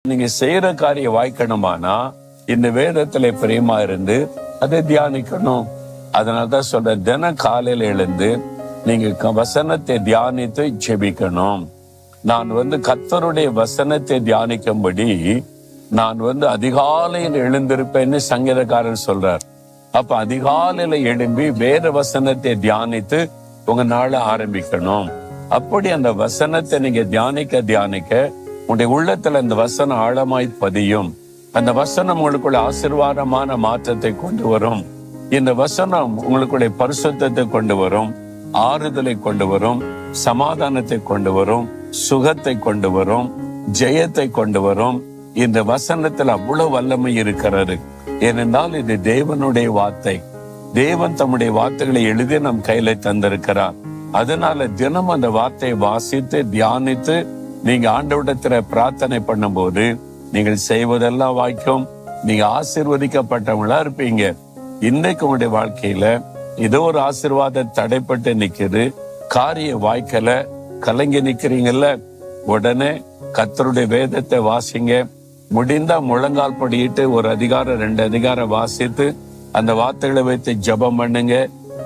நீங்க செய்யற காரியம் வாய்க்கணுமானா இந்த வேதத்துல பிரியமா இருந்து அதை தியானிக்கணும். அதனாலதான் சொல்ற, தினம் காலையில எழுந்து நீங்க வசனத்தை தியானித்து ஜெபிக்கணும். நான் கர்த்தருடைய வசனத்தை தியானிக்கும்படி நான் அதிகாலையில் எழுந்திருப்பேன்னு சங்கீதக்காரன் சொல்றார். அப்ப அதிகாலையில எழும்பி வேற வசனத்தை தியானித்து உங்க நாளை ஆரம்பிக்கணும். அப்படி அந்த வசனத்தை நீங்க தியானிக்க உங்களுடைய உள்ளத்துல இந்த வசனம் ஆழமாய் பதியும். அந்த வசனம் உங்களுக்குள்ள ஆசீர்வாதமான மாற்றத்தை கொண்டு வரும். இந்த வசனம் உங்களுக்குள்ள பரிசுத்தத்தை கொண்டு வரும், ஆறுதலை கொண்டு வரும், சமாதானத்தை கொண்டு வரும், சுகத்தை கொண்டு வரும், ஜெயத்தை கொண்டு வரும். இந்த வசனத்துல அவ்வளவு வல்லமை இருக்கிறது. ஏனென்றால் இது தேவனுடைய வார்த்தை. தேவன் தம்முடைய வார்த்தைகளை எழுதி நம் கையில தந்திருக்கிறார். அதனால தினம் அந்த வார்த்தையை வாசித்து தியானித்து நீங்க ஆண்டவரிடத்துல பிரார்த்தனை பண்ணும் போது நீங்கள் செய்வதெல்லாம் வாய்க்கும். நீங்க ஆசீர்வதிக்கப்பட்டவங்களா இருப்பீங்க. இன்னைக்கு உங்களுடைய வாழ்க்கையில ஏதோ ஒரு ஆசீர்வாதம் தடைப்பட்டு நிக்குது, காரிய வாய்க்கல, கலங்கி நிக்கிறீங்கல்ல, உடனே கர்த்தருடைய வேதத்தை வாசிங்க. முடிந்தா முழங்கால் படியிட்டு ஒரு அதிகாரம் 2 அதிகாரம் வாசித்து அந்த வார்த்தைகளை வைத்து ஜெபம் பண்ணுங்க.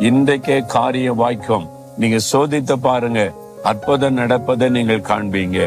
இன்றைக்கே காரியம் வாய்க்கும். நீங்க சோதித்து பாருங்க, அற்புதம் நடப்பதை நீங்கள் காண்பீங்க.